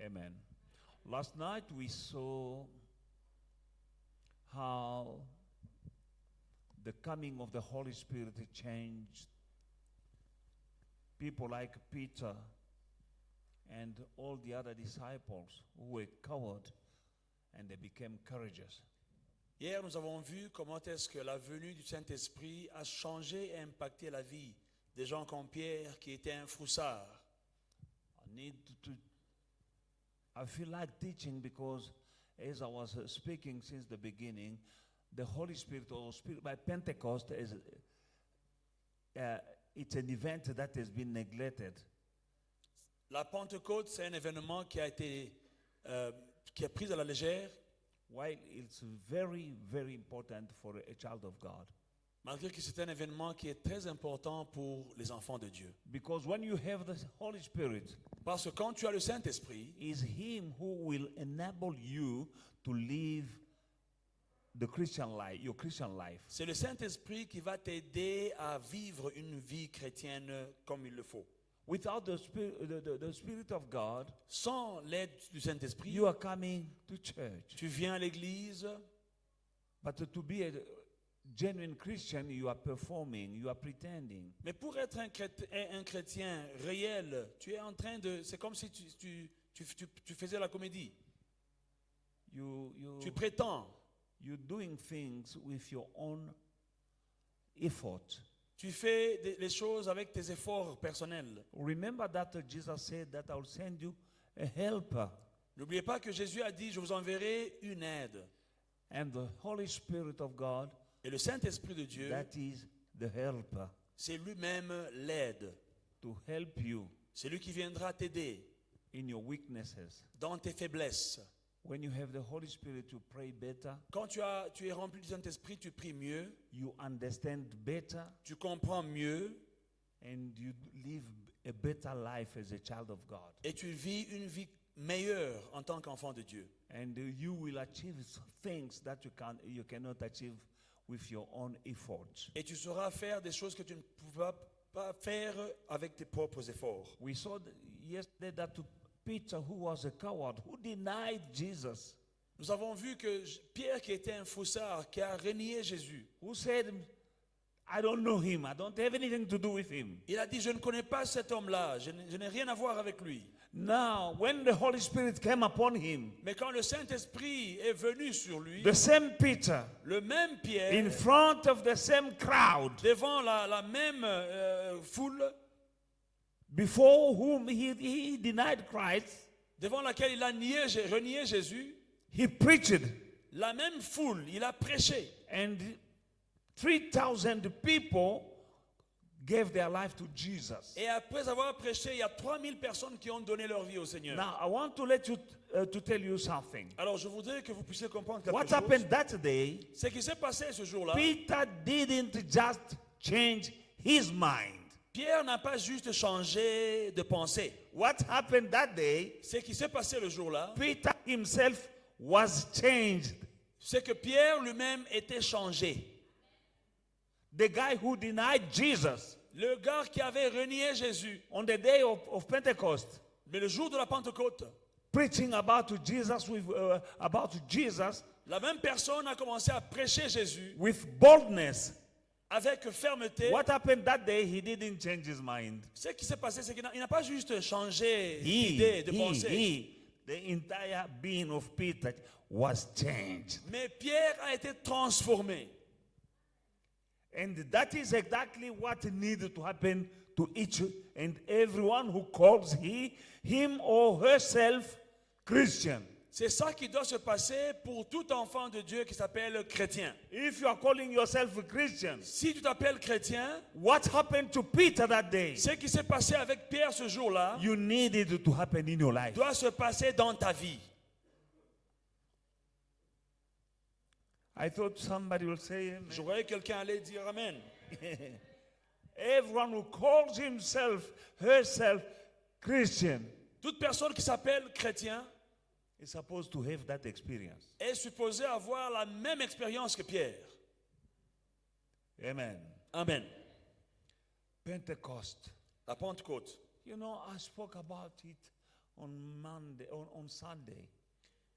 Amen. Last night we saw how the coming of the Holy Spirit changed people like Peter and all the other disciples who were coward, and they became courageous. Hier, nous avons vu comment est-ce que la venue du Saint-Esprit a changé et impacté la vie des gens comme Pierre qui était un froussard. I feel like teaching because as I was speaking since the beginning, the Holy Spirit or Spirit by Pentecost is it's an event that has been neglected. La Pentecôte, c'est un événement qui a pris à la légère. While it's very, very important for a child of God. Malgré que c'est un événement qui est très important pour les enfants de Dieu. Because when you have the Holy Spirit, parce que quand tu as le Saint-Esprit, is Him who will enable you to live the Christian life, your Christian life. C'est le Saint-Esprit qui va t'aider à vivre une vie chrétienne comme il le faut. Without the Spirit of God, sans l'aide du Saint-Esprit, you are coming to church. Tu viens à l'église. But to be a genuine Christian, you are performing, you are pretending. Mais pour être un chrétien réel, tu es en train de, c'est comme si tu faisais la comédie. Tu prétends. You're doing things with your own effort. Tu fais les choses avec tes efforts personnels. Remember that Jesus said that I will send you a helper. N'oubliez pas que Jésus a dit, je vous enverrai une aide. And the Holy Spirit of God, et le Saint-Esprit de Dieu, that is the helper. C'est lui-même l'aide. To help you. C'est lui qui viendra t'aider. In your weaknesses. Dans tes faiblesses. When you have the Holy Spirit, you pray better. Quand tu es rempli du Saint-Esprit, tu pries mieux. You understand better. Tu comprends mieux. And you live a better life as a child of God. Et tu vis une vie meilleure en tant qu'enfant de Dieu. And you will achieve things that you cannot achieve with your own efforts. Et tu sauras faire des choses que tu ne pourras pas faire avec tes propres efforts. We saw yesterday that Peter, who was a coward, who denied Jesus. Nous avons vu que Pierre, qui était un foussard, qui a renié Jésus. Who said, I don't know him, I don't have anything to do with him. Il a dit, je ne connais pas cet homme-là, je n'ai rien à voir avec lui. Now, when the Holy Spirit came upon him, mais quand le Saint-Esprit est venu sur lui, the same Peter, le même Pierre, in front of the same crowd, devant la même foule, before whom he denied Christ, devant laquelle il a renié Jésus, he preached. La même foule, il a prêché. And 3,000 people gave their life to Jesus. Et après avoir prêché, il y a 3000 personnes qui ont donné leur vie au Seigneur. Now, I want to let you to tell you something. Alors, je voudrais que vous puissiez comprendre quelque What chose. happened that day? Ce qui s'est passé ce jour-là. Peter didn't just change his mind. Pierre n'a pas juste changé de pensée. What happened that day? Ce qui s'est passé le jour-là. Peter himself was changed. C'est que Pierre lui-même était changé. The guy who denied Jesus. Le gars qui avait renié Jésus. On the day of Pentecost. Mais le jour de la Pentecôte. Preaching about Jesus. La même personne a commencé à prêcher Jésus. With boldness. Avec fermeté. What happened that day? He didn't change his mind. Ce qui s'est passé, c'est qu'il n'a pas juste changé d'idée, de pensée. The entire being of Peter was changed. Mais Pierre a été transformé. And that is exactly what needed to happen to each and everyone who calls him or herself Christian. C'est ça qui doit se passer pour tout enfant de Dieu qui s'appelle chrétien. If you are calling yourself a Christian, si tu t'appelles chrétien, what happened to Peter that day? Ce qui s'est passé avec Pierre ce jour-là, you need it to happen in your life. Doit se passer dans ta vie. I thought somebody will say amen. Je voyais quelqu'un aller dire amen. Everyone who calls herself Christian. Toute personne qui s'appelle chrétien is supposed to have that experience. Est supposé avoir la même expérience que Pierre. Amen. Amen. Pentecost. La Pentecôte. You know, I spoke about it on Sunday,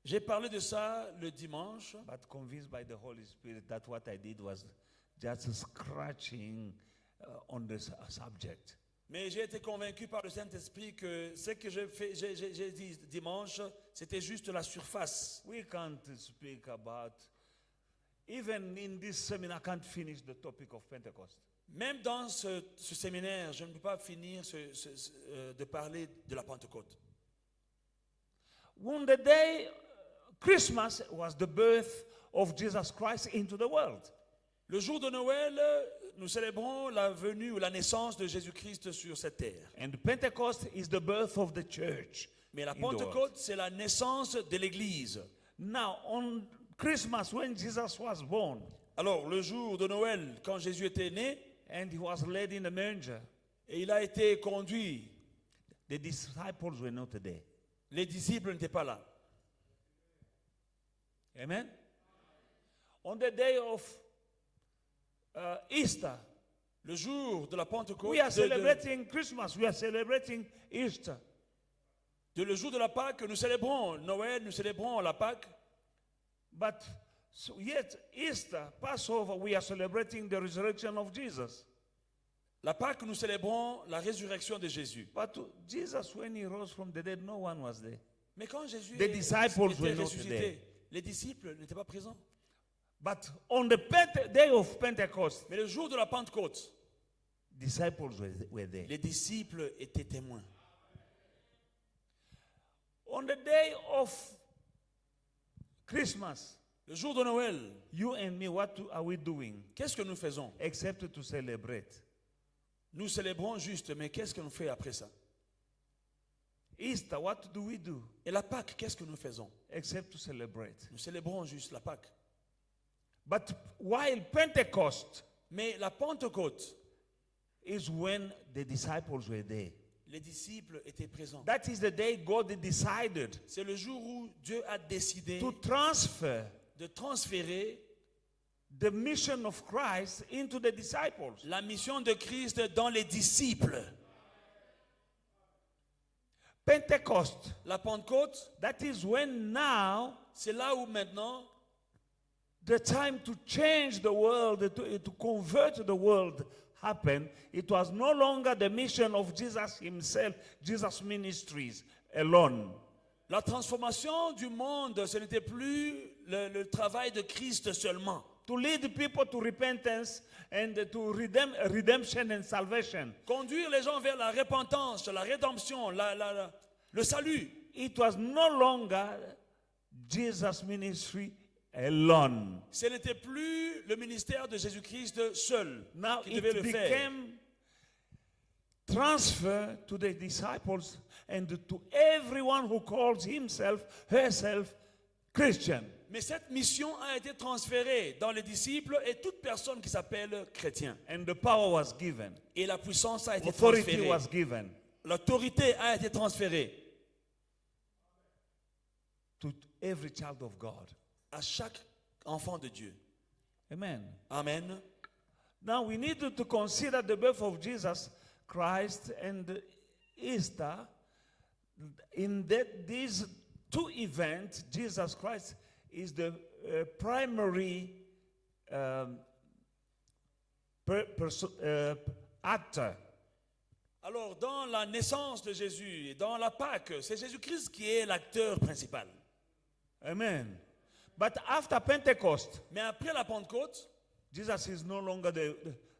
J'ai parlé de ça le dimanche, but convinced by the Holy Spirit that what I did was just scratching on this subject. mais j'ai été convaincu par le Saint-Esprit que ce que j'ai dit dimanche, c'était juste la surface. We can't speak about, even in this seminar, I can't finish the topic of Pentecost. Même dans ce séminaire, je ne peux pas finir de parler de la Pentecôte. When the day Christmas was the birth of Jesus Christ into the world. Le jour de Noël, nous célébrons la venue ou la naissance de Jésus-Christ sur cette terre. And Pentecost is the birth of the church. Mais la in the world. Pentecôte, c'est la naissance de l'Église. Now, on Christmas, when Jesus was born, Alors, le jour de Noël, quand Jésus était né, and he was laid in the manger, et il a été conduit, the disciples were not there. les disciples n'étaient pas là. Amen? On the day of Easter, Le jour de la Pentecôte, we are celebrating Christmas, we are celebrating Easter. le jour de la Pâque, nous célébrons Noël, nous célébrons la Pâque. But so yet, Easter, Passover, we are celebrating the resurrection of Jesus. La Pâque, nous célébrons la résurrection de Jésus. But Jesus, when he rose from the dead, no one was there. Mais quand Jésus The disciples était were not ressuscité, there. les disciples n'étaient pas présents. But on the day of Pentecost, Mais le jour de la Pentecôte, disciples were there. les disciples étaient témoins. On the day of Christmas, Le jour de Noël, you and me, what are we doing qu'est-ce que nous faisons? except to celebrate? Nous célébrons juste, mais qu'est-ce qu'on fait après ça? Easter, what do we do Et la Pâque, qu'est-ce que nous faisons? except to celebrate? Nous célébrons juste la Pâque. But while Pentecost Mais la Pentecôte, is when the disciples were there. les disciples étaient présents. That is the day God decided C'est le jour où Dieu a décidé to transfer de transférer the mission of Christ into the disciples. la mission de Christ dans les disciples. Pentecost, La Pentecôte, that is when now c'est là où maintenant the time to change the world, to convert the world happened. It was no longer the mission of Jesus himself, Jesus' ministries alone. la transformation du monde, ce n'était plus le travail de Christ seulement. To lead people to repentance and to redemption and salvation. Conduire les gens vers la repentance, la rédemption, le salut. It was no longer Jesus' ministry alone. Ce n'était plus le ministère de Jésus-Christ seul Now qui devait it le faire. became transfer to the disciples and to everyone who calls himself, herself, Christian. Mais cette mission a été transférée dans les disciples et toute personne qui s'appelle chrétien. And the power was given. Et la puissance a été Authority transférée. was given L'autorité a été transférée to every child of God. à chaque enfant de Dieu. Amen. Amen. Now we need to consider the birth of Jesus Christ and Easter. In these two events, Jesus Christ is the primary actor. Alors, dans la naissance de Jésus et dans la Pâque, c'est Jésus-Christ qui est l'acteur principal. Amen. But after Pentecost, Mais après la Pentecôte, Jesus is no longer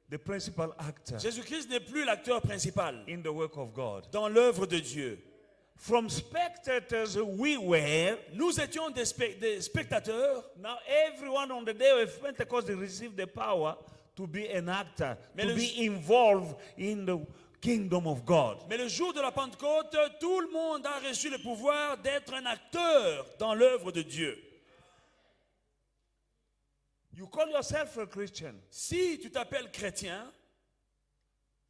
the principal actor Jésus-Christ n'est plus l'acteur principal in the work of God. dans l'œuvre de Dieu. From spectators we were, Nous étions des spectateurs. now everyone on the day of Pentecost received the power to be an actor, Mais to le- be involved in the kingdom of God. Mais le jour de la Pentecôte, tout le monde a reçu le pouvoir d'être un acteur dans l'œuvre de Dieu. You call yourself a Christian, Si tu t'appelles chrétien,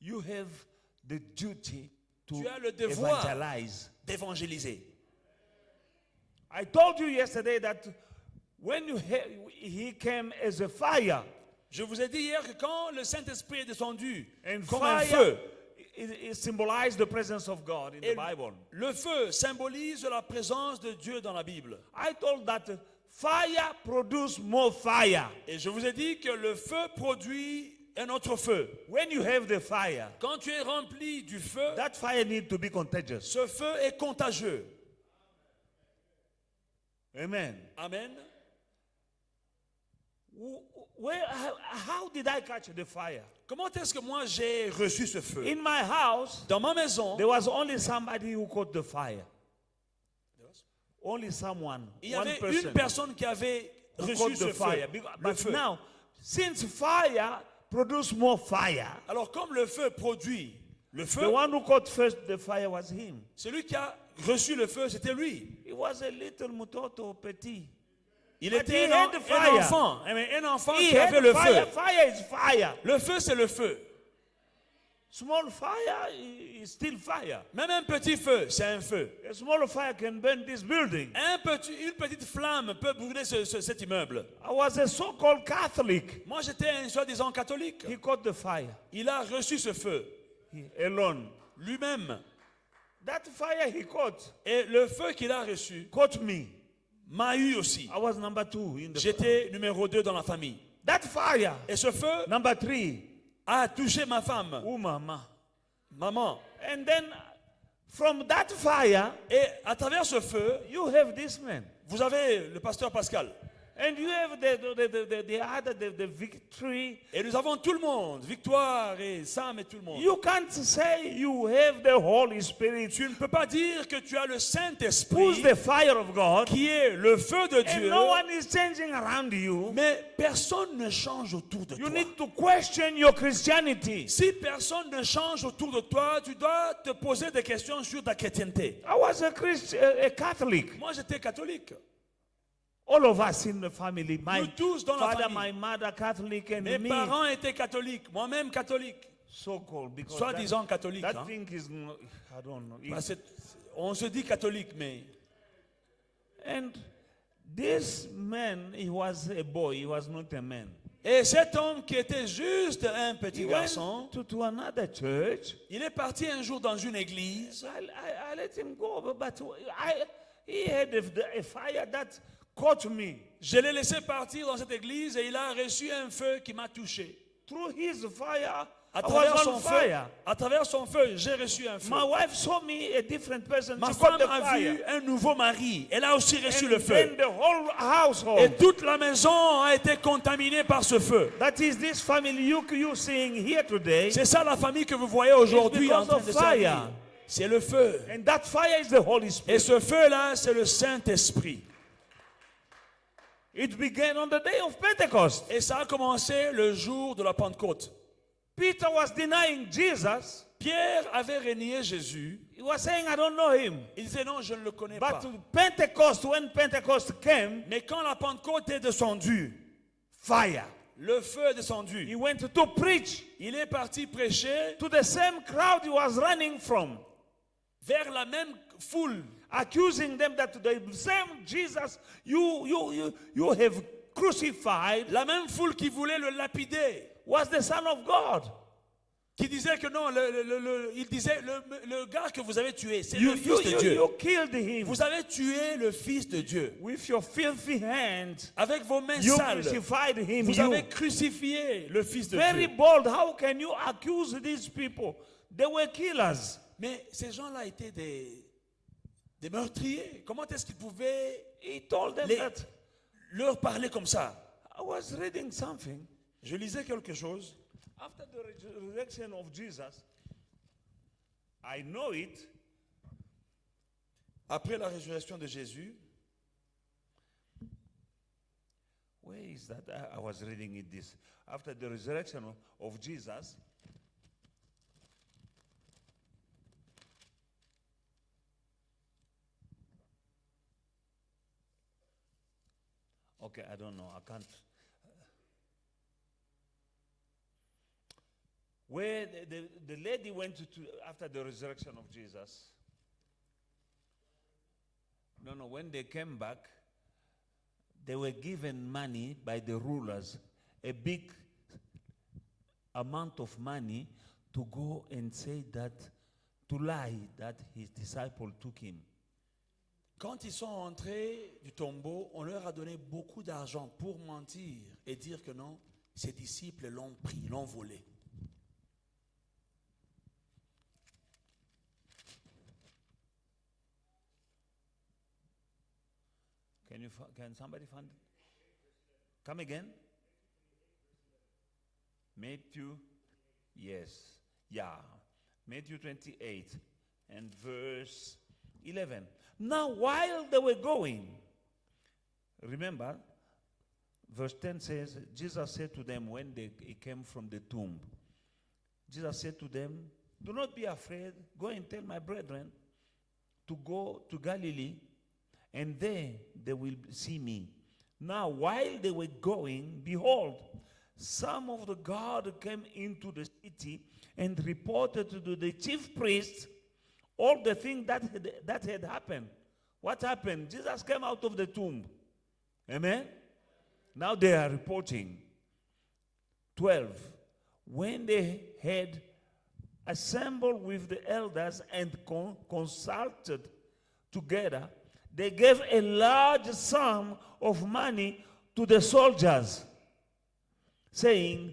you have the duty to Tu as le devoir. evangelize. d'évangéliser. I told you yesterday that when he came as a fire, Je vous ai dit hier que quand le Saint-Esprit est descendu and comme un fire feu, it symbolizes the presence of God in the Et Bible. le feu symbolise la présence de Dieu dans la Bible. I told that fire produces more fire. Et je vous ai dit que le feu produit un autre feu. When you have the fire, Quand tu es rempli du feu, that fire needs to be contagious. ce feu est contagieux. Amen. Amen. How did I catch the fire? Comment est-ce que moi j'ai reçu ce feu? In my house, Dans ma maison, there was only somebody who caught the fire. Only someone, il y one avait person une personne qui avait who reçu caught ce the fire. feu, le But feu. now, since fire produces more fire, Alors comme le feu produit le the feu, one who caught first the fire was him. celui qui a reçu le feu, c'était lui. He was a little mutoto petit. Il But était he un, had the un fire. enfant, un enfant He qui had avait le fire. feu. Fire is fire. Le feu, c'est le feu. Small fire is still fire. Même un petit feu, c'est un feu. A small fire can burn this building. Une petite flamme peut brûler cet immeuble. I was a so-called Catholic. Moi, j'étais un soi-disant catholique. He caught the fire. Il a reçu ce feu Alone. lui-même. That fire he caught Et le feu qu'il a reçu caught me. m'a eu aussi. I was number 2 in the family. J'étais numéro 2 dans la famille. That fire, Et ce feu number 3. a touché ma femme, Oh, mama. maman. And then from that fire, Et à travers ce feu, you have this man. vous avez le pasteur Pascal. And you have the victory. Et nous avons tout le monde, Victoire et Sam et tout le monde. You can't say you have the Holy Spirit, Tu ne peux pas dire que tu as le who's Saint-Esprit the fire of God, qui est le feu de and Dieu, no one is changing around you. mais personne ne change autour de You toi. need to question your Christianity. Si personne ne change autour de toi, tu dois te poser des questions sur ta chrétienté. I was a Christian, a Catholic. Moi, j'étais catholique. All of us in the family, my Nous tous dans la father, famille. my mother, Catholic, and Mes me, parents étaient catholiques, moi-même catholique. so-called, because Soi-disant catholique. that Hein. thing is, I don't know. Bah, on se dit catholique, mais And this man, he was a boy, he was not a man. et cet homme qui était juste un petit He garçon, went to another church. il est parti un jour dans une église. I let him go, but he had a fire that caught me. Je l'ai laissé partir dans cette église et il a reçu un feu qui m'a touché. Through his fire, À I travers was son on feu, fire. à travers son feu, j'ai reçu un feu. My wife saw me a different person. Ma She got femme the a fire. vu un nouveau mari. Elle a aussi reçu And le feu. then the whole Et household. toute la maison a été contaminée par ce feu. That is this family you seeing here today. C'est ça la famille que vous voyez aujourd'hui en It's train because de of fire. servir. C'est le feu. And that fire is the Holy Et Spirit. ce feu-là, c'est le Saint-Esprit. It began on the day of Pentecost. Et ça a commencé le jour de la Pentecôte. Peter was denying Jesus. Pierre avait renié Jésus. He was saying, I don't know him. Il disait non, je ne le connais pas. But Pentecost, when Pentecost came, Mais quand la Pentecôte est descendue, fire. le feu est descendu. He went to preach Il est parti prêcher to the same crowd he was running from, vers la même foule, accusing them that the same Jesus you have crucified la même foule qui voulait le lapider, was the Son of God. qui disait que non, il disait le gars que vous avez tué, c'est You, le Fils de Dieu. you killed him Vous avez tué le Fils de Dieu. with your filthy hands. Avec vos mains You sales, crucified him. vous You. avez crucifié le Fils de Very Dieu. bold. How can you accuse these people? They were killers. Mais ces gens-là étaient des meurtriers. Comment est-ce qu'ils pouvaient He told them Les- that. leur parler comme ça? I was reading something. Je lisais quelque chose. After the resurrection of Jesus, I know it. Après la résurrection de Jésus, Where is that? I was reading it this. After the resurrection of Jesus, okay, I don't know. I can't. Where the lady went to after the resurrection of Jesus. No, when they came back, they were given money by the rulers, a big amount of money to go and say that, to lie that his disciple took him. Quand ils sont entrés du tombeau, on leur a donné beaucoup d'argent pour mentir et dire que non, ses disciples l'ont pris, l'ont volé. Can somebody find it? Come again? Matthew, yes, yeah. Matthew 28 and verse 11. Now, while they were going, remember, verse 10 says, Jesus said to them when they came from the tomb, Jesus said to them, do not be afraid. Go and tell my brethren to go to Galilee, and there they will see me. Now, while they were going, behold, some of the guard came into the city and reported to the chief priests all the things that had happened. What happened? Jesus came out of the tomb. Amen? Now they are reporting. 12. When they had assembled with the elders and consulted together, they gave a large sum of money to the soldiers, saying,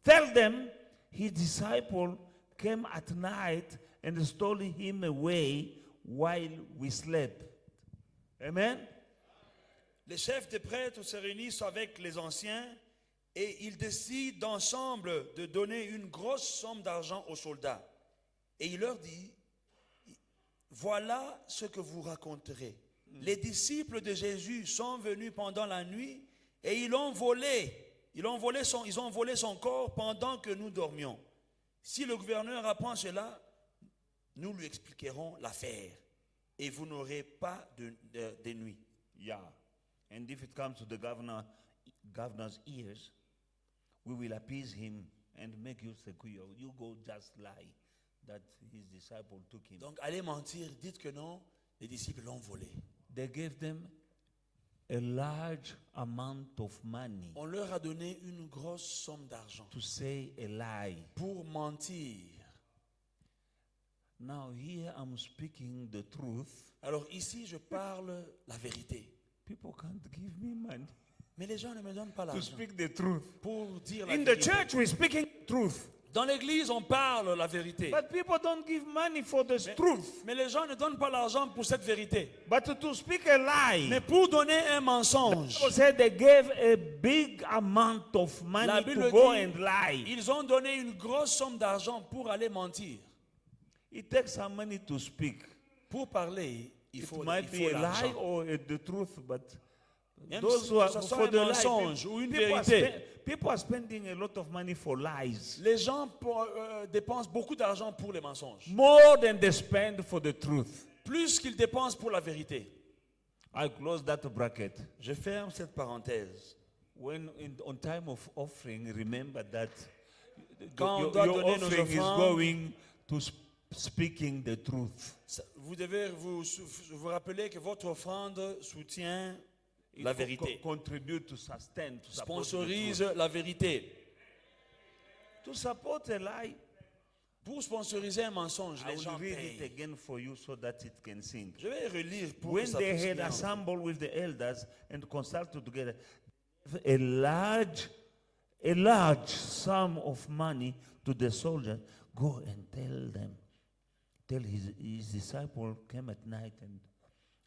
tell them his disciple came at night and stole him away while we slept. Amen? Les chefs des prêtres se réunissent avec les anciens et ils décident ensemble de donner une grosse somme d'argent aux soldats. Et il leur dit, voilà ce que vous raconterez. Les disciples de Jésus sont venus pendant la nuit et ils ont volé son corps pendant que nous dormions. Si le gouverneur apprend cela, nous lui expliquerons l'affaire et vous n'aurez pas de nuit. Yeah. And if it comes to the governor's ears, we will appease him and make you secure. You go just lie that his disciple took him. Donc allez mentir, dites que non, les disciples l'ont volé. They gave them a large amount of money On leur a donné une grosse somme d'argent to say a lie. pour mentir. Now here I'm speaking the truth. Alors ici, je parle la vérité. People can't give me money Mais les gens ne me donnent pas to l'argent speak the truth. pour dire la In the vérité. church we're speaking truth. Dans l'église, on parle la vérité. But people don't give money for the truth. Mais les gens ne donnent pas l'argent pour cette vérité. But to speak a lie. Mais pour donner un mensonge, People said they gave a big amount of la money Bible to go dit, and lie. ils ont donné une grosse somme d'argent pour aller mentir. It takes some money to speak. Pour parler, il It faut might be a lie l'argent. or the truth, but Même those si who are ce soit for un the mensonge lie, ou une people vérité. people are spending a lot of money for lies. Les gens dépensent beaucoup d'argent pour les mensonges. More than they spend for the truth. Plus qu'ils dépensent pour la vérité. I close that bracket. Je ferme cette parenthèse. On time of offering, remember that Quand on your, doit your donner nos offering is offrandes, going to speaking the truth. Vous devez vous rappeler que votre offrande soutient la vérité. Contribute to sustain, to support the Sponsorise truth. la vérité. To support a lie, Pour sponsoriser un mensonge, I les will gens read it payent. again for you so that it can sink. Je vais relire pour que When ça they puisse had bien. assembled with the elders and consulted together, a large sum of money to the soldiers, go and tell his disciple came at night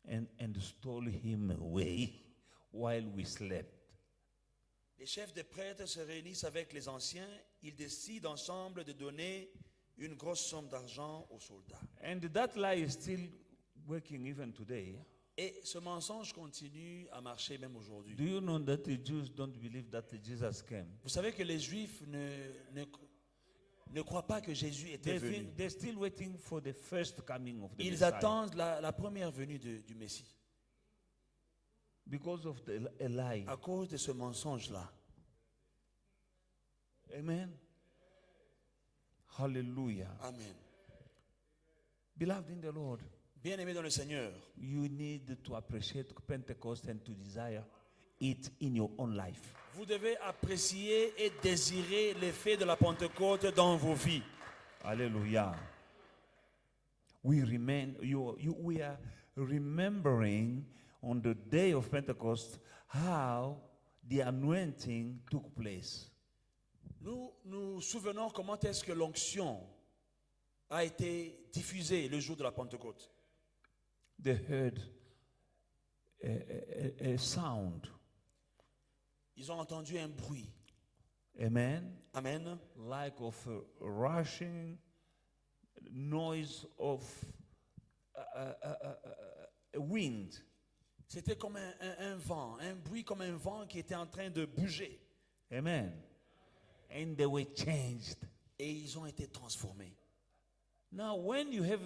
and stole him away while we slept. Les chefs des prêtres se réunissent avec les anciens. Ils décident ensemble de donner une grosse somme d'argent aux soldats. And that lie is still working even today. Et ce mensonge continue à marcher même aujourd'hui. Do you know that the Jews don't believe that Jesus came? Vous savez que les Juifs ne croient pas que Jésus était venu. They're still waiting for the first coming of the Ils Messiah. attendent la première venue du Messie. Because of a lie. À cause de ce mensonge-là. Amen. Hallelujah. Amen. Beloved in the Lord, Bien-aimés dans le Seigneur, you need to appreciate Pentecost and to desire it in your own life. vous devez apprécier et désirer l'effet de la Pentecôte dans vos vies. Hallelujah. We are remembering on the day of Pentecost how the anointing took place. Nous nous souvenons comment est-ce que l'onction a été diffusée le jour de la Pentecôte. They heard a sound. Ils ont entendu un bruit. Amen. Amen. Like of a rushing noise of a wind. C'était comme un vent, un bruit comme un vent qui était en train de bouger. Amen. And they were changed. Et ils ont été transformés. Now, when you have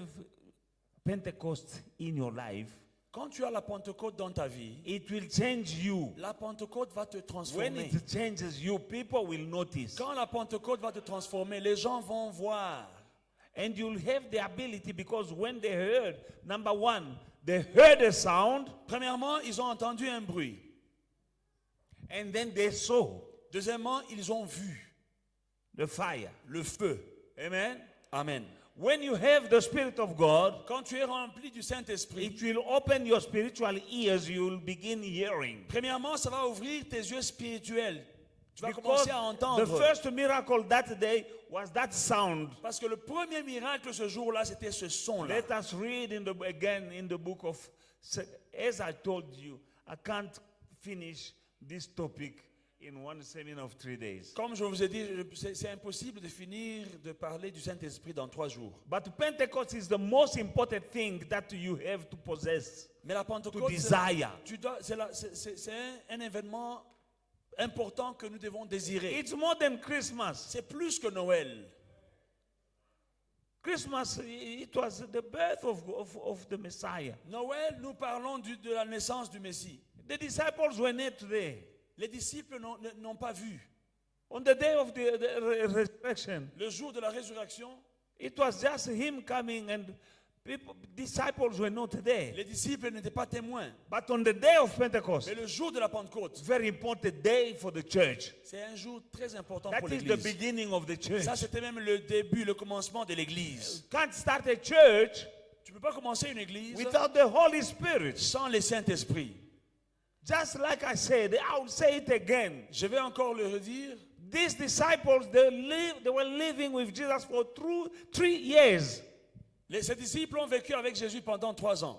Pentecost in your life, Quand tu as la Pentecôte dans ta vie, it will change you. la Pentecôte va te When transformer. it changes you, people will notice. Quand la Pentecôte va te transformer, les gens vont voir. And you'll have the ability because when they heard, number one, they heard a sound Premièrement, ils ont entendu un bruit. and then they saw Deuxièmement, ils ont vu the fire. le feu. Amen. Amen. When you have the Spirit of God, Quand tu es rempli du Saint-Esprit, it will open your spiritual ears. You will begin hearing. premièrement, ça va ouvrir tes yeux spirituels. Tu vas Because commencer à the entendre. first miracle that day was that sound. Parce que le premier miracle ce jour-là, c'était ce son-là. Let us read again in the book of, as I told you, I can't finish this topic in one seminar of 3 days. Comme je vous ai dit, c'est impossible de finir de parler du Saint-Esprit dans 3 jours. But Pentecost is the most important thing that you have to possess, Mais la to Pentecôte, desire. c'est un événement important que nous devons désirer. It's more than Christmas. C'est plus que Noël. Christmas, it was the birth of the Messiah. Noël, nous parlons de la naissance du Messie. The disciples were not there. Les disciples n'ont pas vu. On the day of the resurrection, Le jour de la résurrection, it was just him coming and disciples were not there. les disciples n'étaient pas témoins. But on the day of Pentecost, Mais le jour de la Pentecôte, very important day for the church. c'est un jour très important That pour is the l'Église. beginning of the church. Ça, c'était même le début, le commencement de l'Église. Can't start a church Tu ne peux pas commencer une Église without the Holy Spirit. sans le Saint-Esprit. Just like I said, I will say it again. Je vais encore le redire. These disciples, they were living with Jesus for 3 years. Ces disciples ont vécu avec Jésus pendant 3 ans.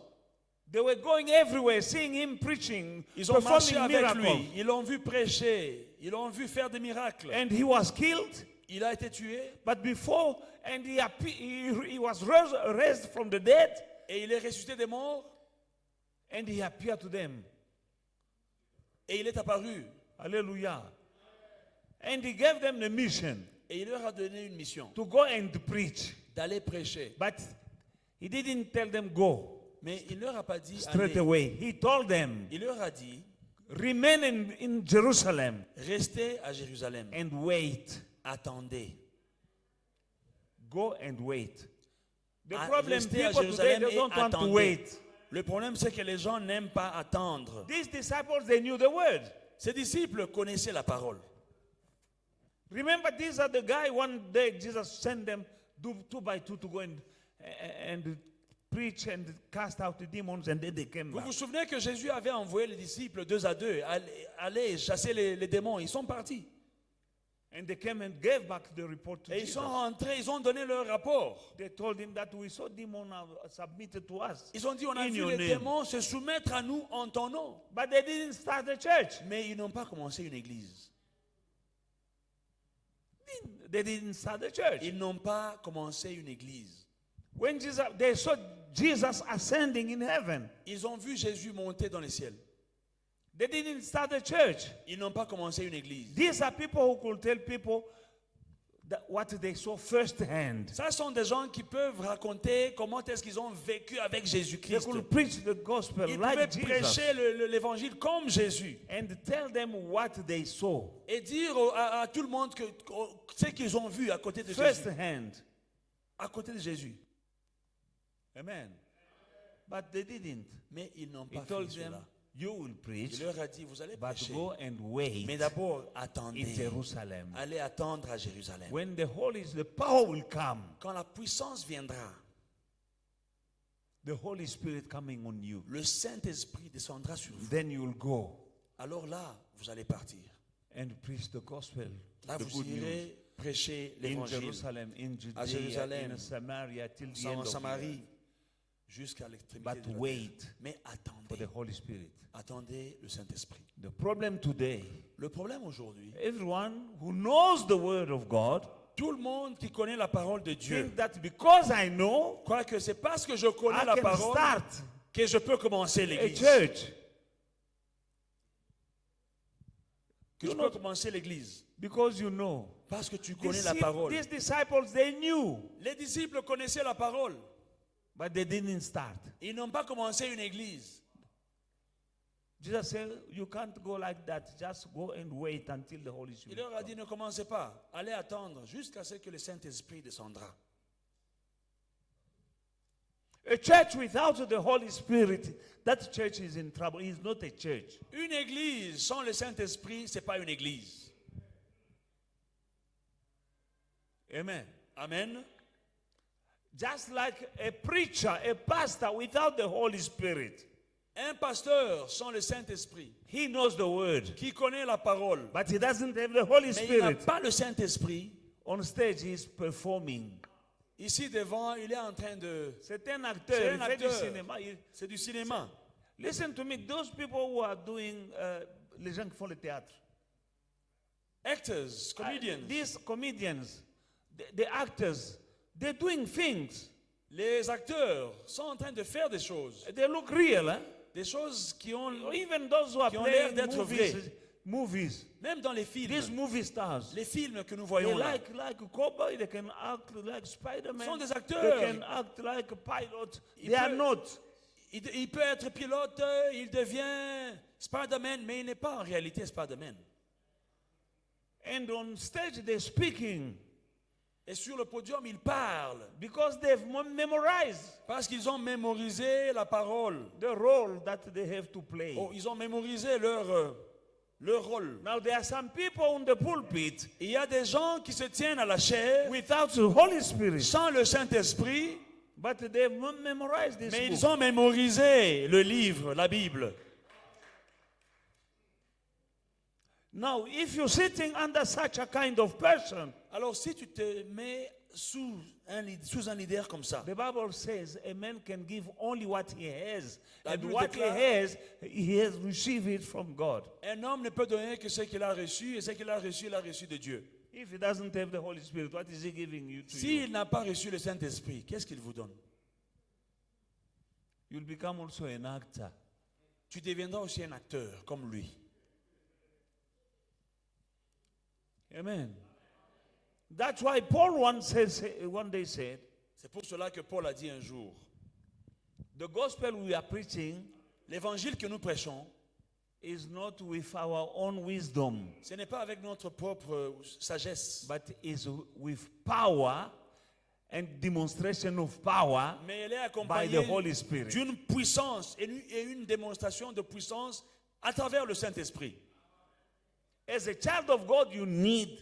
They were going everywhere, seeing him preaching, Ils ont marché performing avec miracles. lui. Ils l'ont vu prêcher. Ils l'ont vu faire des miracles. And he was killed, Il a été tué but before, and he was raised from the dead, et il est ressuscité des morts and he appeared to them. et il est apparu. Hallelujah. And he gave them the mission Et il leur a donné une mission to go and preach. d'aller prêcher. But he didn't tell them go Mais il leur a pas dit straight allez. away. He told them, Il leur a dit remain in Jerusalem restez à Jérusalem. and wait. Attendez. Go and wait. The Ah, problem, restez à people today, Jérusalem they et don't want to attendez. wait. Le problème, c'est que les gens n'aiment pas attendre. These disciples, they knew the word. Ces disciples connaissaient la parole. Remember, these are the guy, one day Jesus sent them two by two to go and preach and cast out the demons, and then they came Vous back. vous souvenez que Jésus avait envoyé les disciples 2 à 2 aller chasser les démons. Ils sont partis. And they came and gave back the report to Et ils Jesus. sont rentrés, ils ont donné leur rapport. They told him that we saw demons submitted to us. Ils ont dit, on a In vu your les name. démons se soumettre à nous en ton nom. But they didn't start the church. Mais ils n'ont pas commencé une église. They didn't start the church. Ils n'ont pas commencé une église. When they saw Jesus ascending in heaven, Ils ont vu Jésus monter dans les ciels. they didn't start the church. Ils n'ont pas commencé une église. These are people who could tell people what they saw firsthand. Ça sont des gens qui peuvent raconter comment est-ce qu'ils ont vécu avec They Jésus-Christ. could preach the gospel Ils like pouvaient Jesus prêcher l'évangile comme Jésus. and tell them what they saw Et dire à tout le monde ce qu'ils ont vu à côté de Jésus. firsthand. À côté de Jésus. Amen. But they didn't. Mais ils n'ont He pas told fait them, cela. You will preach, Il leur a dit, vous allez but prêcher, go and wait mais d'abord in attendez. Jerusalem. Allez attendre à Jérusalem. When the power will come, Quand la puissance viendra, the Holy Spirit coming on you, le Saint-Esprit descendra sur vous. then you will go Alors là, vous allez partir. and preach the gospel, Là, the vous good news. irez prêcher In l'évangile Jerusalem, in Judea, Jérusalem, in Samaria, till the en end of the Samarie earth. jusqu'à l'extrémité But de la terre. wait Mais for attendez, the Holy Spirit. attendez le Saint-Esprit. The problem today, Le problème aujourd'hui, everyone who knows the word of God tout le monde qui connaît la parole de Dieu think that because I know, croit que c'est parce que je connais I la can parole start que je peux commencer a l'église. church. Que je peux commencer l'église. Because you know. Parce que tu connais la parole. These disciples, they knew, Les disciples connaissaient la parole. but they didn't start. Ils n'ont pas commencé une église. Jesus said, you can't go like that. Just go and wait until the Holy Il Spirit leur a dit, comes. ne commencez pas. Allez attendre jusqu'à ce que le Saint-Esprit descendra. A church without the Holy Spirit, that church is in trouble. It's not a church. Une église sans le Saint-Esprit, ce n'est pas une église. Amen. Amen. Just like a preacher, a pastor without the Holy Spirit, Un pasteur sans le Saint-Esprit, he knows the word, qui connaît la parole, but he doesn't have the Holy mais il n'a Spirit. pas le Saint-Esprit, On stage, he's performing. ici devant, il est en train de... C'est un acteur. C'est un Il fait du acteur. cinéma. C'est du cinéma. Listen to me. Those people who are doing, les gens qui font le théâtre. Actors, comedians. These comedians, the actors, they're doing things. Les acteurs sont en train de faire des choses. They look real, hein? Des choses qui ont... Even those who are Qui ont l'air playing d'être movies, Même dans les films. these movie stars, Les films que nous they voyons là. like cowboy, they can act like Spider-Man, Sont des they acteurs. can act like pilot. Il They are peut- not. Il peut être pilote, il devient Spider-Man, mais il n'est pas en réalité Spider-Man. And on stage they're speaking Et sur le podium, il parle. because they've memorized Parce qu'ils ont mémorisé la parole. the role that they have to play. Oh, ils ont mémorisé leur rôle. Now there are some people on the pulpit Il y a des gens qui se tiennent à la chair without the Holy Spirit, sans le Saint-Esprit, but they've memorized this mais book. ils ont mémorisé le livre, la Bible. Now, if you're sitting under such a kind of person, Alors si tu te mets sous un leader comme ça, the Bible says a man can give only what he has. La And Bible what déclare- he has received it from God. un homme ne peut donner que ce qu'il a reçu, et ce qu'il a reçu, il a reçu de Dieu. If he doesn't have the Holy Spirit, what is he giving you to you? S'il n'a pas reçu le Saint-Esprit, qu'est-ce qu'il vous donne? You'll become also an actor. Tu deviendras aussi un acteur comme lui. Amen. That's why Paul one day said, C'est pour cela que Paul a dit un jour, the gospel we are preaching l'évangile que nous prêchons, is not with our own wisdom, ce n'est pas avec notre propre sagesse, but is with power and demonstration of power mais elle est by the accompagnée Holy Spirit. d'une puissance et une démonstration de puissance à travers le Saint-Esprit. As a child of God, you need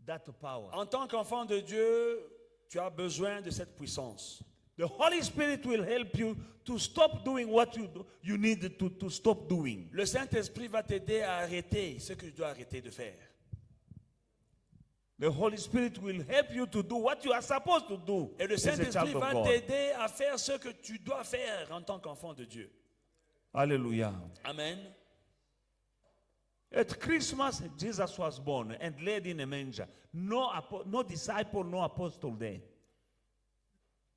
that power. En tant qu'enfant de Dieu, tu as besoin de cette puissance. The Holy Spirit will help you to stop doing what you need to stop doing. Le Saint-Esprit va t'aider à arrêter ce que tu dois arrêter de faire. The Holy Spirit will help you to do what you are supposed to do Et le as a Saint-Esprit child of va God. t'aider à faire ce que tu dois faire en tant qu'enfant de Dieu. Hallelujah. Amen. At Christmas, Jesus was born and laid in a manger. No disciple, no apostle there.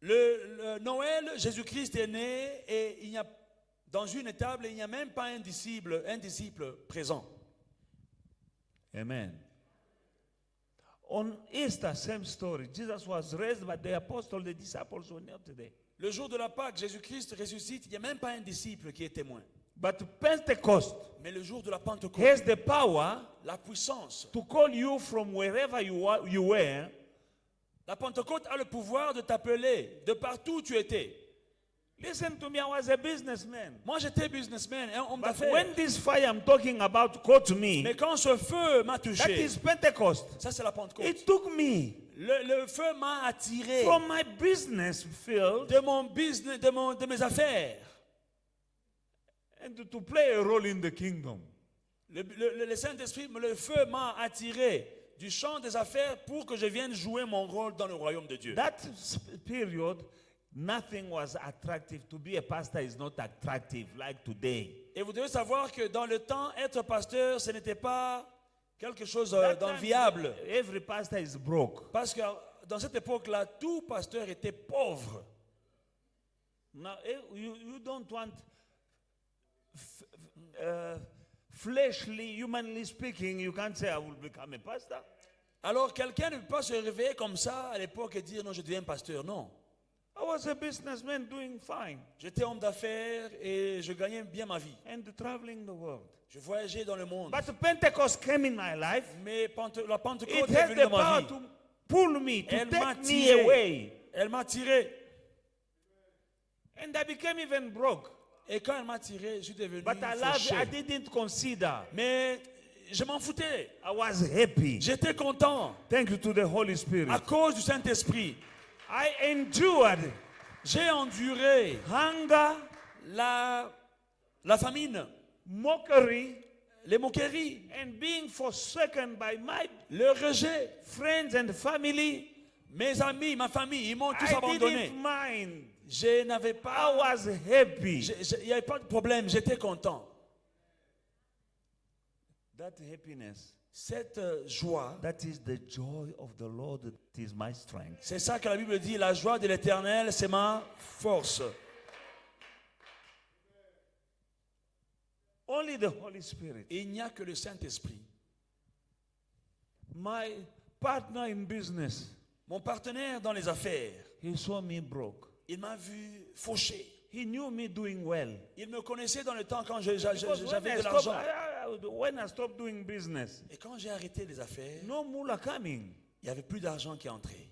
Le Noël, Jésus-Christ est né et il y a dans une étable, il n'y a même pas un disciple présent. Amen. On Easter, same story. Jesus was raised, but the apostles, the disciples were not there. Le jour de la Pâque, Jésus-Christ ressuscite, il n'y a même pas un disciple qui est témoin. But Pentecost Mais le jour de la Pentecôte, has the power la puissance, to call you from wherever you were la Pentecôte a le pouvoir de t'appeler de partout où tu étais. Listen to me, I was a businessman. Moi, j'étais businessman, un homme But d'affaires. when this fire I'm talking about caught me, Mais quand ce feu m'a that touché, is Pentecost. ça c'est la Pentecôte. It took me Le feu m'a attiré from my business field de mon business, de mes affaires. and to play a role in the kingdom. Le Saint-Esprit, le feu m'a attiré du champ des affaires pour que je vienne jouer mon rôle dans le royaume de Dieu. That period, nothing was attractive. To be a pastor is not attractive like today. Et vous devez savoir que dans le temps, être pasteur, ce n'était pas quelque chose That time, d'enviable. every pastor is broke. Parce que dans cette époque-là, tout pasteur était pauvre. Now, you don't want fleshly, humanly speaking, you can't say I will become a pastor. Alors quelqu'un ne peut pas se réveiller comme ça à l'époque et dire non, je deviens pasteur. Non. I was a businessman doing fine J'étais homme d'affaires et je gagnais bien ma vie. and traveling the world. Je voyageais dans le monde. But Pentecost came in my life. Mais la Pentecôte It est had venue the dans ma power vie. to pull me, to Elle m'a take me tiré. away. Elle m'a tiré. And I became even broke. Et quand elle m'a tiré, je suis devenu But I fauché. didn't consider. Mais je m'en foutais. I was happy. J'étais content Thank you to the Holy Spirit. à cause du Saint-Esprit. I endured J'ai enduré hunger, la famine, mockery, les moqueries, and being forsaken by my le rejet. friends and family. Mes amis, ma famille, ils m'ont tous I abandonné. didn't mind. Je n'avais I pas, was happy. il n'y avait pas de problème, j'étais content. That happiness, Cette joie, that is the joy of the Lord, that is my strength. c'est ça que la Bible dit, la joie de l'Éternel, c'est ma force. Only the Holy Spirit. Et il n'y a que le Saint-Esprit. My partner in business, Mon partenaire dans les affaires, he saw me broke. il m'a vu fauché. He knew me doing well. Il me connaissait dans le temps quand Because j'avais de l'argent. when I stopped doing business, Et quand j'ai arrêté les affaires, no moolah coming. il n'y avait plus d'argent qui entrait.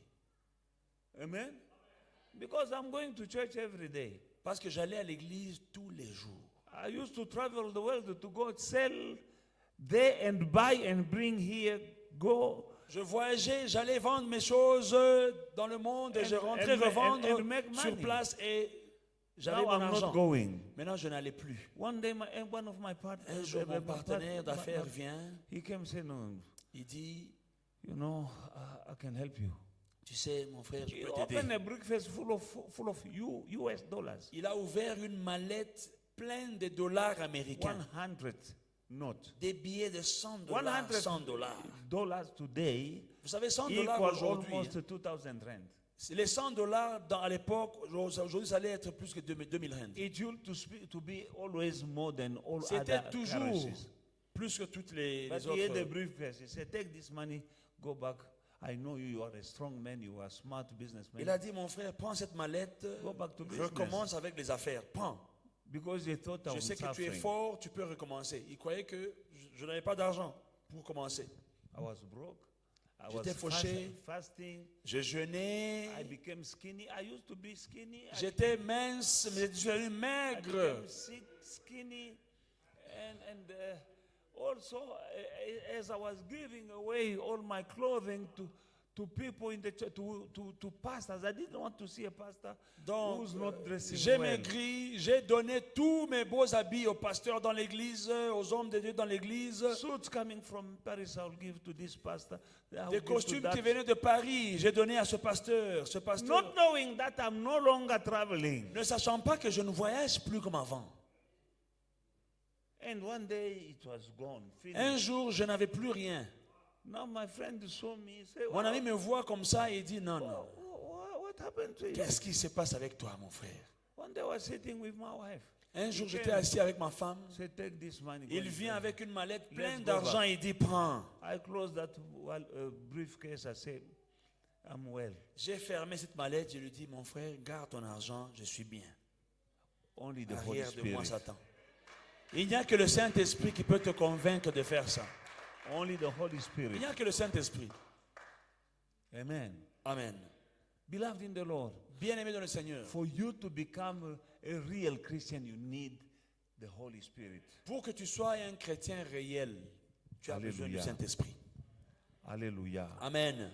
Amen. Because I'm going to church every day. Parce que j'allais à l'église tous les jours. I used to travel the world to go sell there and buy and bring here, go. Je voyageais, j'allais vendre mes choses dans le monde et je rentrais revendre and make sur money. place et j'avais Now mon I'm not argent. going. Maintenant, je n'allais plus. One day, one of my partners, Un jour, mon partenaire d'affaires vient, he came and said, "No, il dit, you know, I can help you." tu sais, mon frère, je He peux opened t'aider. a briefcase full of US dollars, Il a ouvert une mallette pleine de dollars américains. 100 notes. Des billets de 100 dollars. 100 dollars. Dollars today Vous savez, 100 dollars equal aujourd'hui, almost 2,000 rand. les 100 dollars à l'époque, aujourd'hui, ça allait être plus que 2000 rand. It used to be always more than all C'était other toujours currencies. plus que toutes les But he had a autres. briefcase. He said, "Take this money, go back. I know you are a strong man. You are a smart businessman." Il a dit, mon frère, prends cette mallette, Go back to business. recommence avec les affaires. Prends. Because he thought I Je was sais que tu es suffering. fort, tu peux recommencer. Il croyait que je n'avais pas d'argent pour commencer. I was broke. I J'étais was fauché. fasting. Je jeûnais, I became skinny. I used to be skinny. j'étais mince, mais je suis devenu I maigre. became skinny. And also, as I was giving away all my clothing to people in the church, to pastors, I didn't want to see a pastor Donc, who's not dressing j'ai well. maigri, j'ai donné tous mes beaux habits aux pasteurs dans l'église, aux hommes de Dieu dans l'église. Suits coming from Paris, I'll give to this pastor. I'll Des give to costumes that. qui venaient de Paris, j'ai donné à ce pasteur. Ce pasteur, Not knowing that I'm no longer traveling. ne sachant pas que je ne voyage plus comme avant. And one day it was gone. Un Finished. jour, je n'avais plus rien. Now my friend saw me. Say, Mon ami me voit comme ça et dit non, non. What happened to you? Qu'est-ce qui se passe avec toi, mon frère? One day I was sitting with my wife. Un jour, j'étais assis avec ma femme. Say, take this money. go Il and vient pay. avec une mallette pleine go d'argent back. et il dit prends. I closed that briefcase. I said, I'm well. J'ai fermé cette mallette, je lui dis mon frère, garde ton argent, je suis bien. Only the Holy Arrière de moi, Spirit. Satan. Il n'y a que le Saint-Esprit qui peut te convaincre de faire ça. Only the Holy Il Spirit. n'y a que le Saint-Esprit. Amen. Amen. Beloved in the Lord, Bien-aimé dans le Seigneur, for you to become a real Christian, you need the Holy Spirit. Pour que tu sois un chrétien réel, tu as besoin du Alléluia. Saint-Esprit. Hallelujah. Amen.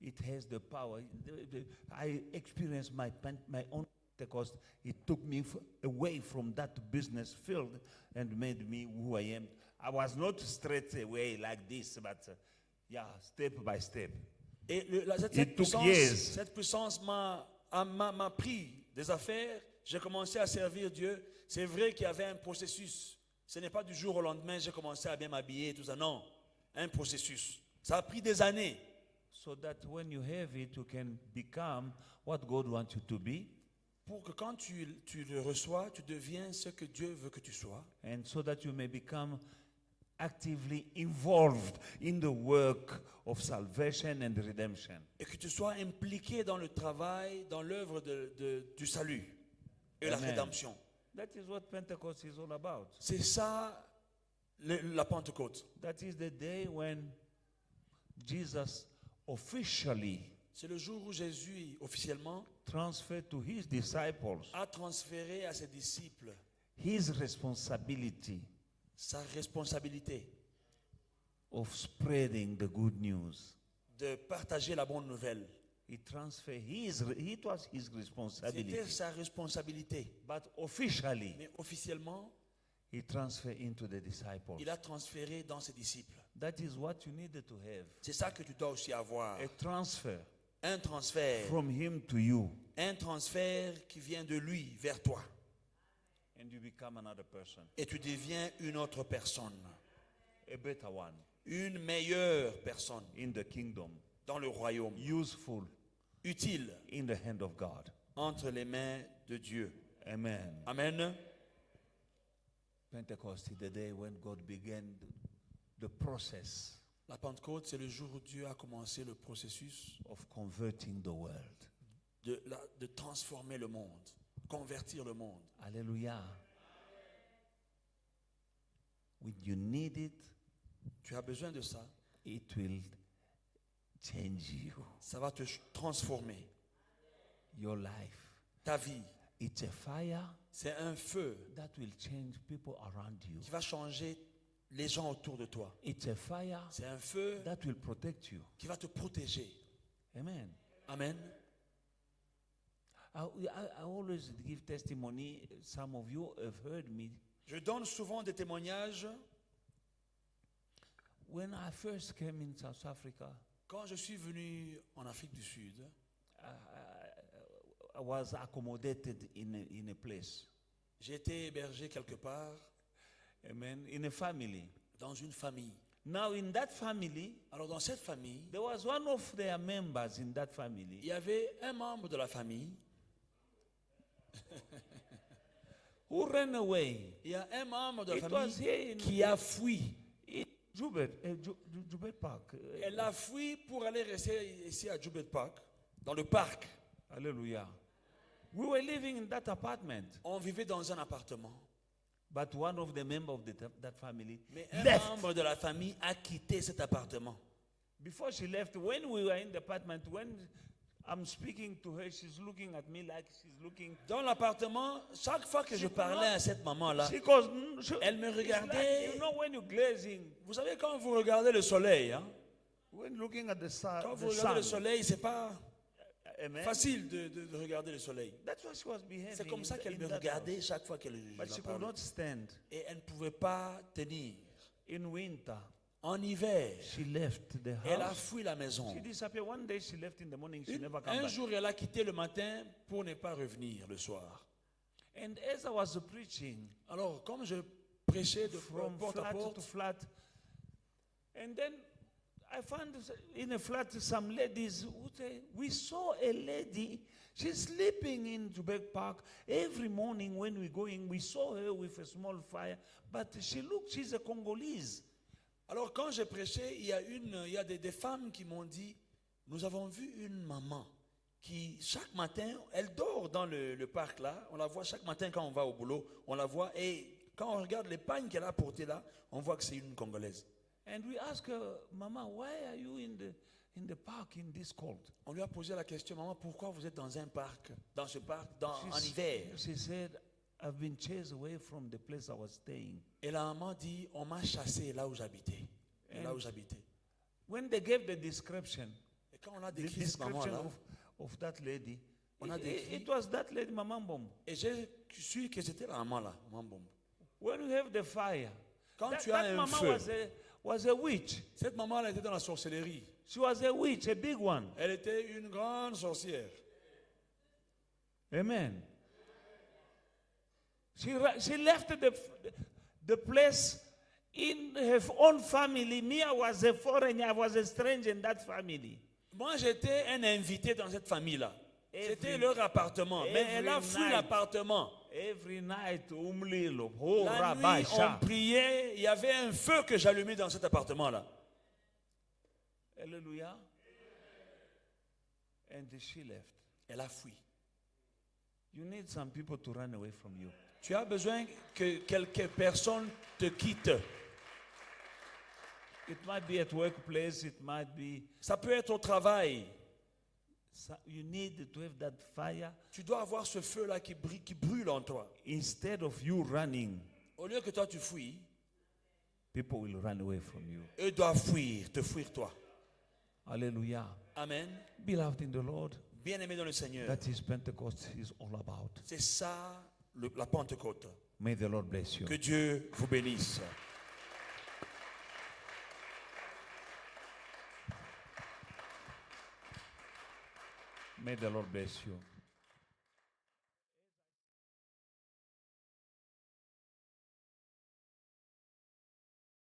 It has the power. I experienced my own Pentecost. It took me away from that business field and made me who I am. I was not straight away like this, but step by step. Et It took years. cette puissance m'a pris des affaires. J'ai commencé à servir Dieu. C'est vrai qu'il y avait un processus. Ce n'est pas du jour au lendemain, j'ai commencé à bien m'habiller, tout ça. Non, un processus. Ça a pris des années. So that when you have it, you can become what God wants you to be. Pour que quand tu le reçois, tu deviens ce que Dieu veut que tu sois. And so that you may become actively involved in the work of salvation and redemption. Et que tu sois impliqué dans le travail, dans l'œuvre du salut et la Amen. rédemption. That is what Pentecost is all about. C'est ça la Pentecôte. That is the day when Jesus officially C'est le jour où Jésus, officiellement, transferred to his disciples a transféré à ses disciples his responsibility sa responsabilité of spreading the good news. de partager la bonne nouvelle. He transferred it was his responsibility. C'était sa responsabilité. But officially, Mais officiellement, he transferred into the disciples. il a transféré dans ses disciples. That is what you needed to have. C'est ça que tu dois aussi avoir. A transfer Un transfert. from him to you. Un transfert qui vient de lui vers toi. And you become another person. Et tu deviens une autre personne. A better one Une meilleure personne in the kingdom. dans le royaume. Useful Utile in the hand of God. entre les mains de Dieu. Amen. Amen. Pentecost is the day when God began the process La Pentecôte, c'est le jour où Dieu a commencé le processus of converting the world. de transformer le monde, convertir le monde. Hallelujah. When you need it, Tu as besoin de ça. it will change you, Ça va te transformer. your life. Ta vie, It's a fire c'est un feu that will change people around you. qui va changer les gens autour de toi. It's a fire C'est un feu that will protect you. qui va te protéger. Amen. Amen. I always give testimony. Some of you have heard me. Je donne souvent des témoignages. When I first came in South Africa, Quand je suis venu en Afrique du Sud, I was accommodated in a place. j'ai été hébergé quelque part Amen. In a family. dans une famille. Now, in that family, Alors dans cette famille, there was one of their members in that family il y avait un membre de la famille. who ran away. Il y a un membre de la It was famille here in qui a fui. Joubert Park. Elle a fui pour aller rester ici à Joubert Park, dans le parc. Hallelujah. We were living in that apartment, On vivait dans un appartement. but one of the members of that family Mais un left. membre de la famille a quitté cet appartement. Before she left, when we were in the apartment, when I'm speaking to her, she's looking at me like she's looking. Dans l'appartement, chaque fois que je parlais à cette maman-là, She goes, elle me it's like, regardait. you know, when you're glazing, Vous savez, quand vous regardez le soleil, hein, when looking at the quand vous the regardez le sun. soleil, c'est pas Amen. facile de regarder le soleil. That's what she was behaving. C'est comme ça in qu'elle in me that regardait house. chaque fois qu'elle But je she la could parlais. not stand. Et elle ne pouvait pas tenir. In winter, En hiver, she left the elle a house. fui la maison. She disappeared. One day she left in the morning. She never came Un back. jour, elle a quitté le matin pour ne pas revenir le soir. And as I was preaching Alors, comme je prêchais de from porte à flat to porte, flat, and then I found in a flat some ladies who say, we saw a lady, she's sleeping in Joburg Park. Every morning when we go in, we saw her with a small fire, but she's a Congolese. alors quand j'ai prêché, il y a des femmes qui m'ont dit, nous avons vu une maman qui, chaque matin, elle dort dans le parc là, on la voit chaque matin quand on va au boulot, on la voit, et quand on regarde les pagnes qu'elle a portées là, on voit que c'est une Congolaise. And we asked her, Mama, why are you in the park in this cold? On lui a posé la question, maman, pourquoi vous êtes dans un parc, dans ce parc, en She hiver? She said, I've been chased away from the place I was staying. Et la maman dit, on m'a chassé là où j'habitais. Et là où j'habitais. When they gave the description, Et quand on a the décrit cette description maman-là, of that lady, On a décrit. it was that lady, Maman Bomb. et j'ai su que c'était la maman là, maman Bombe. When you have the fire, Quand that, tu as that un mama feu, was a witch. cette maman elle était dans la sorcellerie. She was a witch, a big one. Elle était une grande sorcière. Amen. She left the place in her own family. Me, I was a foreigner, I was a stranger in that family. Moi, j'étais un invité dans cette famille-là. C'était Every- leur appartement. Mais elle a every fui night. l'appartement. Every night, Umlilo, oh, La Rabbi nuit, Shah. on priait. Il y avait un feu que j'allumais dans cet appartement-là. Hallelujah. And she left. Elle a fui. You need some people to run away from you. Tu as besoin que quelques personnes te quittent. It might be at workplace, it might be. Ça peut être au travail. You need to have that fire Tu dois avoir ce feu-là qui brûle en toi. instead of you running. Au lieu que toi tu fuis, People will run away from you. eux doivent fuir, te fuir toi. Hallelujah. Amen. Beloved in the Lord, Bien-aimé dans le Seigneur. that is Pentecost is all about. C'est ça la Pentecôte. May the Lord bless you. Que Dieu vous bénisse. May the Lord bless you.